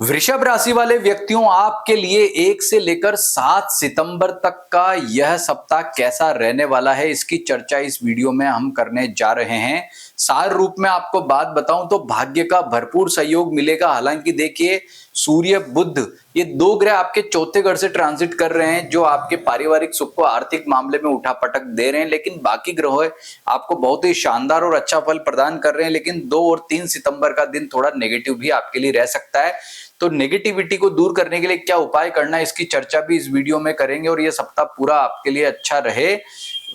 वृषभ राशि वाले व्यक्तियों, आपके लिए 1 से लेकर 7 सितंबर तक का यह सप्ताह कैसा रहने वाला है, इसकी चर्चा इस वीडियो में हम करने जा रहे हैं। सार रूप में आपको बात बताऊं तो भाग्य का भरपूर सहयोग मिलेगा। हालांकि देखिए, सूर्य बुध ये दो ग्रह आपके चौथे घर से ट्रांजिट कर रहे हैं, जो आपके पारिवारिक सुख को आर्थिक मामले में उठापटक दे रहे हैं। लेकिन बाकी ग्रह आपको बहुत ही शानदार और अच्छा फल प्रदान कर रहे हैं। लेकिन 2 और 3 सितंबर का दिन थोड़ा नेगेटिव भी आपके लिए रह सकता है। तो नेगेटिविटी को दूर करने के लिए क्या उपाय करना है, इसकी चर्चा भी इस वीडियो में करेंगे। और यह सप्ताह पूरा आपके लिए अच्छा रहे,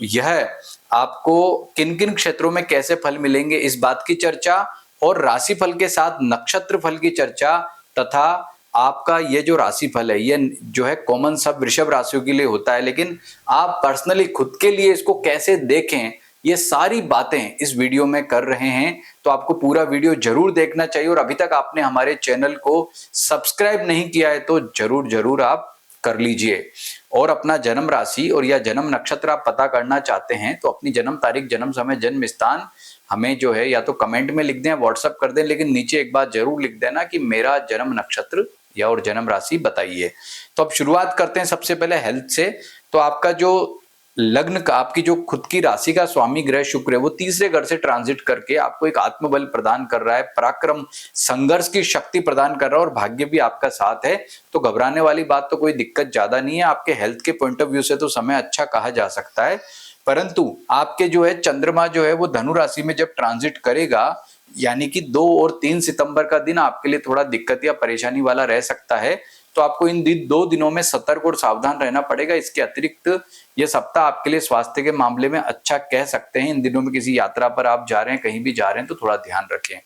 यह आपको किन किन क्षेत्रों में कैसे फल मिलेंगे, इस बात की चर्चा, और राशि फल के साथ नक्षत्र फल की चर्चा, तथा आपका ये जो राशि फल है ये जो है कॉमन सब वृषभ राशियों के लिए होता है, लेकिन आप पर्सनली खुद के लिए इसको कैसे देखें, ये सारी बातें इस वीडियो में कर रहे हैं। तो आपको पूरा वीडियो जरूर देखना चाहिए। और अभी तक आपने हमारे चैनल को सब्सक्राइब नहीं किया है तो जरूर जरूर आप कर लीजिए। और अपना जन्म राशि और या जन्म नक्षत्र आप पता करना चाहते हैं तो अपनी जन्म तारीख, जन्म समय, जन्म स्थान हमें जो है या तो कमेंट में लिख दें, व्हाट्सअप कर दें, लेकिन नीचे एक बात जरूर लिख देना कि मेरा जन्म नक्षत्र या और जन्म राशि बताइए। तो अब शुरुआत करते हैं सबसे पहले हेल्थ से। तो आपका जो लग्न का, आपकी जो खुद की राशि का स्वामी ग्रह शुक्र है, वो तीसरे घर से ट्रांजिट करके आपको एक आत्मबल प्रदान कर रहा है, पराक्रम, संघर्ष की शक्ति प्रदान कर रहा है, और भाग्य भी आपका साथ है। तो घबराने वाली बात तो कोई दिक्कत ज्यादा नहीं है। आपके हेल्थ के पॉइंट ऑफ व्यू से तो समय अच्छा कहा जा सकता है, परंतु आपके जो है चंद्रमा जो है वो धनु राशि में जब ट्रांजिट करेगा, यानी कि 2 और 3 सितंबर का दिन आपके लिए थोड़ा दिक्कत या परेशानी वाला रह सकता है। तो आपको इन 2 दिनों में सतर्क और सावधान रहना पड़ेगा। इसके अतिरिक्त यह सप्ताह आपके लिए स्वास्थ्य के मामले में अच्छा कह सकते हैं। इन दिनों में किसी यात्रा पर आप जा रहे हैं, कहीं भी जा रहे हैं, तो थोड़ा ध्यान रखें।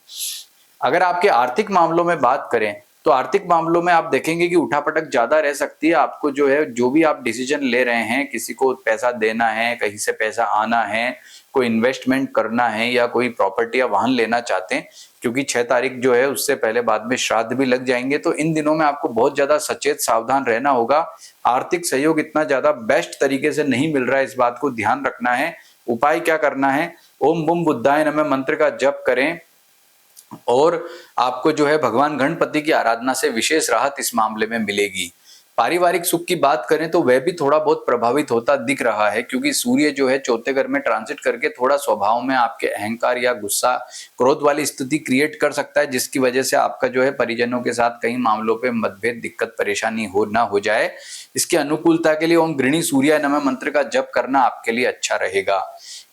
अगर आपके आर्थिक मामलों में बात करें तो आर्थिक मामलों में आप देखेंगे कि उठापटक ज्यादा रह सकती है। आपको जो है, जो भी आप डिसीजन ले रहे हैं, किसी को पैसा देना है, कहीं से पैसा आना है, कोई इन्वेस्टमेंट करना है, या कोई प्रॉपर्टी या वाहन लेना चाहते हैं, क्योंकि 6 तारीख जो है उससे पहले बाद में श्राद्ध भी लग जाएंगे, तो इन दिनों में आपको बहुत ज्यादा सचेत सावधान रहना होगा। आर्थिक सहयोग इतना ज्यादा बेस्ट तरीके से नहीं मिल रहा है, इस बात को ध्यान रखना है। उपाय क्या करना है, ओम बुम बुद्धाय नमः मंत्र का जप करें, और आपको जो है भगवान गणपति की आराधना से विशेष राहत इस मामले में मिलेगी। पारिवारिक सुख की बात करें तो वह भी थोड़ा बहुत प्रभावित होता दिख रहा है, क्योंकि सूर्य जो है चौथे घर में ट्रांजिट करके थोड़ा स्वभाव में आपके अहंकार या गुस्सा, क्रोध वाली स्थिति क्रिएट कर सकता है, जिसकी वजह से आपका जो है परिजनों के साथ कई मामलों पे मतभेद, दिक्कत, परेशानी हो जाए। इसकी अनुकूलता के लिए ओम गृणी सूर्याय नमः मंत्र का जप करना आपके लिए अच्छा रहेगा।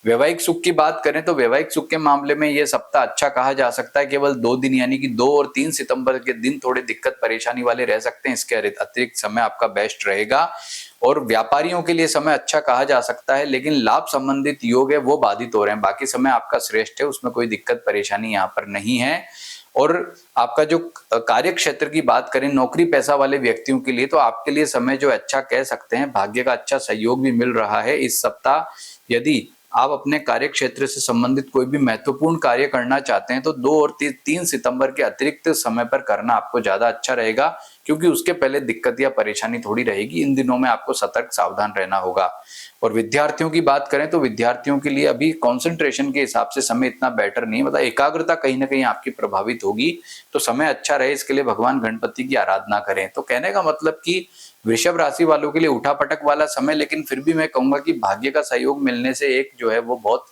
वैवाहिक सुख की बात करें तो वैवाहिक सुख के मामले में यह सप्ताह अच्छा कहा जा सकता है। केवल 2 दिन यानी कि 2 और 3 सितंबर के दिन थोड़े दिक्कत परेशानी वाले रह सकते हैं। इसके अतिरिक्त समय आपका बेस्ट रहेगा। और व्यापारियों के लिए समय अच्छा कहा जा सकता है, लेकिन लाभ संबंधित योग है वो बाधित हो रहे हैं। बाकी समय आपका श्रेष्ठ है, उसमें कोई दिक्कत परेशानी यहाँ पर नहीं है। और आपका जो कार्य क्षेत्र की बात करें, नौकरी पैसा वाले व्यक्तियों के लिए, तो आपके लिए समय जो अच्छा कह सकते हैं। भाग्य का अच्छा सहयोग भी मिल रहा है इस सप्ताह। यदि आप अपने कार्य क्षेत्र से संबंधित कोई भी महत्वपूर्ण कार्य करना चाहते हैं तो 2 और 3 सितंबर के अतिरिक्त समय पर करना आपको ज्यादा अच्छा रहेगा, क्योंकि उसके पहले दिक्कत या परेशानी थोड़ी रहेगी। इन दिनों में आपको सतर्क सावधान रहना होगा। और विद्यार्थियों की बात करें तो विद्यार्थियों के लिए अभी कंसंट्रेशन के हिसाब से समय इतना बेटर नहीं, मतलब एकाग्रता कहीं ना कहीं आपकी प्रभावित होगी। तो समय अच्छा रहे, इसके लिए भगवान गणपति की आराधना करें। तो कहने का मतलब कि वृषभ राशि वालों के लिए उठापटक वाला समय, लेकिन फिर भी मैं कहूंगा कि भाग्य का सहयोग मिलने से एक जो है वो बहुत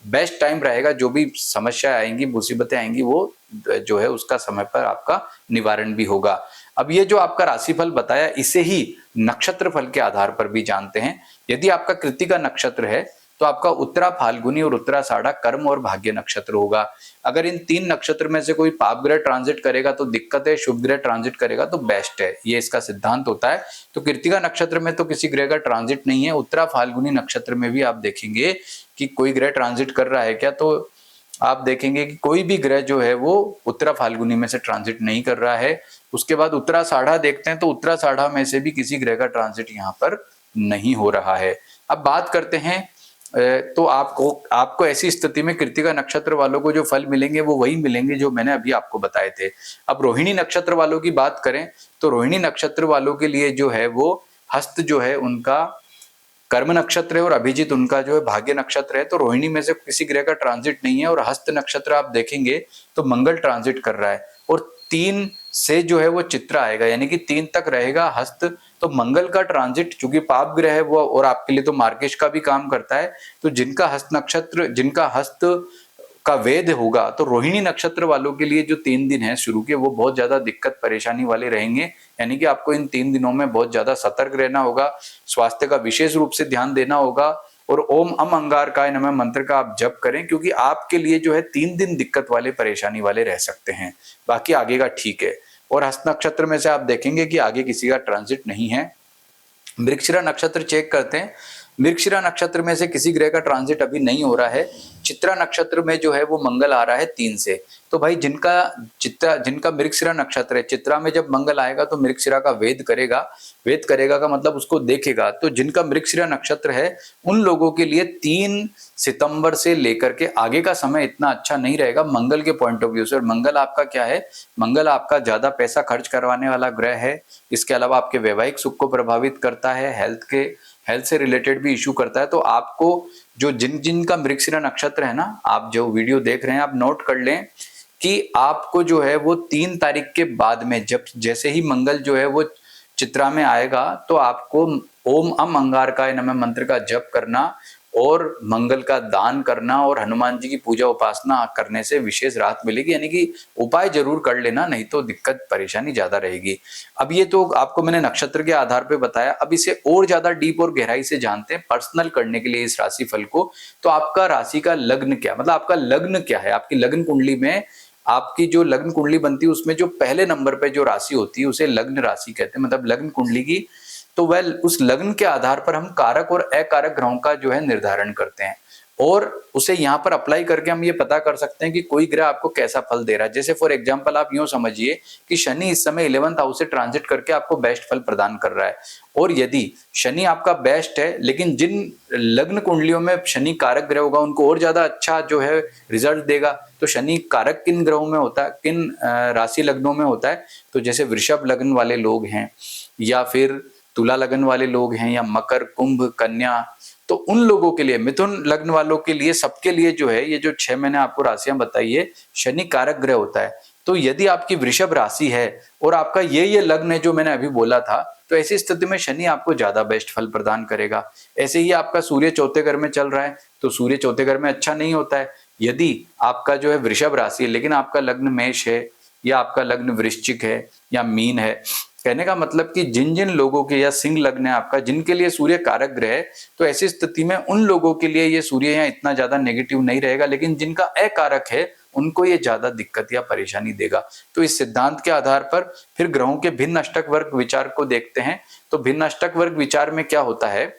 बेस्ट टाइम रहेगा। जो भी समस्या आएंगी, मुसीबतें आएंगी, वो जो है उसका समय पर आपका निवारण भी होगा। अब ये जो आपका राशिफल बताया, इसे ही नक्षत्र फल के आधार पर भी जानते हैं। यदि आपका कृत्तिका नक्षत्र है तो आपका उत्तरा, फाल्गुनी और उत्तराषाढ़ा कर्म और भाग्य नक्षत्र होगा। अगर इन 3 नक्षत्र में से कोई पाप ग्रह ट्रांजिट करेगा तो दिक्कत है, शुभ ग्रह ट्रांजिट करेगा तो बेस्ट है, ये इसका सिद्धांत होता है। तो कृत्तिका नक्षत्र में तो किसी ग्रह का ट्रांजिट नहीं है। उत्तरा, फाल्गुनी नक्षत्र में भी आप देखेंगे कि कोई ग्रह ट्रांजिट कर रहा है क्या, तो आप देखेंगे कि कोई भी ग्रह जो है वो उत्तरा फाल्गुनी में से ट्रांजिट नहीं कर रहा है। उसके बाद उत्तराषाढ़ा देखते हैं तो उत्तराषाढ़ा में से भी किसी ग्रह का ट्रांजिट यहाँ पर नहीं हो रहा है। अब बात करते हैं, तो आपको ऐसी स्थिति में कृत्तिका नक्षत्र वालों को जो फल मिलेंगे वो वही मिलेंगे जो मैंने अभी आपको बताए थे। अब रोहिणी नक्षत्र वालों की बात करें तो रोहिणी नक्षत्र वालों के लिए जो है वो हस्त जो है उनका कर्म नक्षत्र है और अभिजीत उनका जो है भाग्य नक्षत्र है। तो रोहिणी में से किसी ग्रह का ट्रांजिट नहीं है। और हस्त नक्षत्र आप देखेंगे तो मंगल ट्रांजिट कर रहा है। और 3 से जो है वो चित्र आएगा, यानी कि 3 तक रहेगा हस्त। तो मंगल का ट्रांजिट चूंकि पाप ग्रह है वो, और आपके लिए तो मार्गेश का भी काम करता है, तो जिनका हस्त नक्षत्र, जिनका हस्त का वेद होगा, तो रोहिणी नक्षत्र वालों के लिए जो 3 दिन है शुरू के, वो बहुत ज्यादा दिक्कत परेशानी वाले रहेंगे। यानी कि आपको इन 3 दिनों में बहुत ज्यादा सतर्क रहना होगा, स्वास्थ्य का विशेष रूप से ध्यान देना होगा, और ओम अम अंगारकाय नमः मंत्र का आप जप करें, क्योंकि आपके लिए जो है 3 दिन दिक्कत वाले परेशानी वाले रह सकते हैं। बाकी आगे का ठीक है। और हस्त नक्षत्र में से आप देखेंगे कि आगे किसी का ट्रांजिट नहीं है। मृगशिरा नक्षत्र चेक करते हैं। मृगशिरा नक्षत्र में से किसी ग्रह का ट्रांजिट अभी नहीं हो रहा है। चित्रा नक्षत्र में जो है वो मंगल आ रहा है 3 से। तो भाई जिनका मृगशिरा नक्षत्र है, चित्रा में जब मंगल आएगा तो मृगशिरा का वेद करेगा। वेद करेगा का मतलब उसको देखेगा। तो जिनका मृगशिरा नक्षत्र है उन लोगों के लिए 3 सितंबर से लेकर के आगे का समय इतना अच्छा नहीं रहेगा मंगल के पॉइंट ऑफ व्यू से। और मंगल आपका क्या है, मंगल आपका ज्यादा पैसा खर्च करवाने वाला ग्रह है। इसके अलावा आपके वैवाहिक सुख को प्रभावित करता है, हेल्थ से रिलेटेड भी इशू करता है। तो आपको जो जिनका मृगशिरा नक्षत्र है ना, आप जो वीडियो देख रहे हैं आप नोट कर लें कि आपको जो है वो 3 तारीख के बाद में, जब जैसे ही मंगल जो है वो चित्रा में आएगा, तो आपको ओम अम अंगारकाय नमः मंत्र का जप करना और मंगल का दान करना और हनुमान जी की पूजा उपासना करने से विशेष राहत मिलेगी। यानी कि उपाय जरूर कर लेना, नहीं तो दिक्कत परेशानी ज्यादा रहेगी। अब ये तो आपको मैंने नक्षत्र के आधार पे बताया। अब इसे और ज्यादा डीप और गहराई से जानते हैं पर्सनल करने के लिए इस राशि फल को। तो आपका राशि का लग्न क्या, मतलब आपका लग्न क्या है, आपकी लग्न कुंडली में आपकी जो लग्न कुंडली बनती है उसमें जो पहले नंबर पे जो राशि होती है उसे लग्न राशि कहते हैं, मतलब लग्न कुंडली की। तो वह उस लग्न के आधार पर हम कारक और अकारक ग्रहों का जो है निर्धारण करते हैं, और उसे यहाँ पर अप्लाई करके हम ये पता कर सकते हैं कि कोई ग्रह आपको कैसा फल दे रहा है। जैसे फॉर एग्जांपल आप यूं समझिए कि शनि इस समय 11th हाउस से ट्रांजिट करके आपको बेस्ट फल प्रदान कर रहा है। और यदि शनि आपका बेस्ट है, लेकिन जिन लग्न कुंडलियों में शनि कारक ग्रह होगा उनको और ज्यादा अच्छा जो है रिजल्ट देगा। तो शनि कारक किन ग्रहों में होता है, किन राशि लग्नों में होता है, तो जैसे वृषभ लग्न वाले लोग हैं, या फिर तुला लग्न वाले लोग हैं, या मकर कुंभ कन्या, तो उन लोगों के लिए, मिथुन लग्न वालों के लिए, सबके लिए जो है ये जो 6 मैंने आपको राशियां बताई है, शनि कारक ग्रह होता है। तो यदि आपकी वृषभ राशि है और आपका ये लग्न है जो मैंने अभी बोला था, तो ऐसी स्थिति में शनि आपको ज्यादा बेस्ट फल प्रदान करेगा। ऐसे ही आपका सूर्य चौथे घर में चल रहा है, तो सूर्य चौथे घर में अच्छा नहीं होता है। यदि आपका जो है वृषभ राशि है लेकिन आपका लग्न मेष है, या आपका लग्न वृश्चिक है, या मीन है, कहने का मतलब कि जिन जिन लोगों के, या सिंह लग्न है आपका, जिनके लिए सूर्य कारक ग्रह है, तो ऐसी स्थिति में उन लोगों के लिए ये सूर्य यहाँ इतना ज्यादा नेगेटिव नहीं रहेगा, लेकिन जिनका अकारक है उनको ये ज्यादा दिक्कत या परेशानी देगा। तो इस सिद्धांत के आधार पर फिर ग्रहों के भिन्न अष्टक वर्ग विचार को देखते हैं। तो भिन्न अष्टक वर्ग विचार में क्या होता है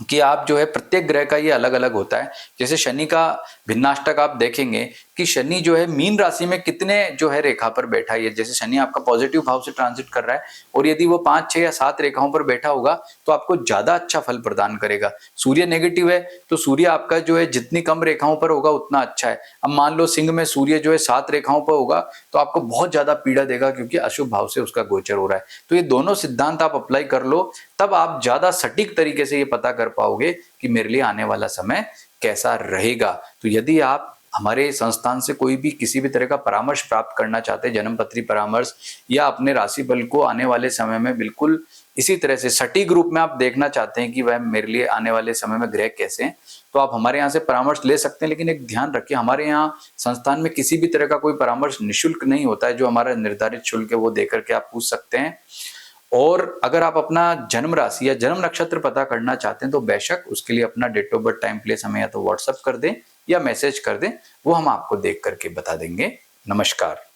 कि आप जो है प्रत्येक ग्रह का ये अलग अलग होता है। जैसे शनि का भिन्नाष्टक आप देखेंगे कि शनि जो है मीन राशि में कितने जो है रेखा पर बैठा है। जैसे शनि आपका पॉजिटिव भाव से ट्रांजिट कर रहा है, और यदि वो 5, 6 या 7 रेखाओं पर बैठा होगा तो आपको ज्यादा अच्छा फल प्रदान करेगा। सूर्य नेगेटिव है तो सूर्य आपका जो है जितनी कम रेखाओं पर होगा उतना अच्छा है। अब मान लो सिंह में सूर्य जो है 7 रेखाओं पर होगा तो आपको बहुत ज्यादा पीड़ा देगा, क्योंकि अशुभ भाव से उसका गोचर हो रहा है। तो ये दोनों सिद्धांत आप अप्लाई कर लो, तब आप ज्यादा सटीक तरीके से ये पता कर पाओगे कि मेरे लिए आने वाला समय कैसा रहेगा। तो यदि आप हमारे संस्थान से कोई भी किसी भी तरह का परामर्श प्राप्त करना चाहते हैं, जन्मपत्री परामर्श, या अपने राशिफल को आने वाले समय में बिल्कुल इसी तरह से सटीक रूप में आप देखना चाहते हैं कि वह मेरे लिए आने वाले समय में ग्रह कैसे हैं, तो आप हमारे यहाँ से परामर्श ले सकते हैं। लेकिन एक ध्यान रखिए, हमारे यहाँ संस्थान में किसी भी तरह का कोई परामर्श निःशुल्क नहीं होता है। जो हमारा निर्धारित शुल्क है वो देकर के आप पूछ सकते हैं। और अगर आप अपना जन्म राशि या जन्म नक्षत्र पता करना चाहते हैं तो बेशक उसके लिए अपना date of birth, time, place हमें या तो व्हाट्सएप कर दें या मैसेज कर दें, वो हम आपको देख करके बता देंगे। नमस्कार।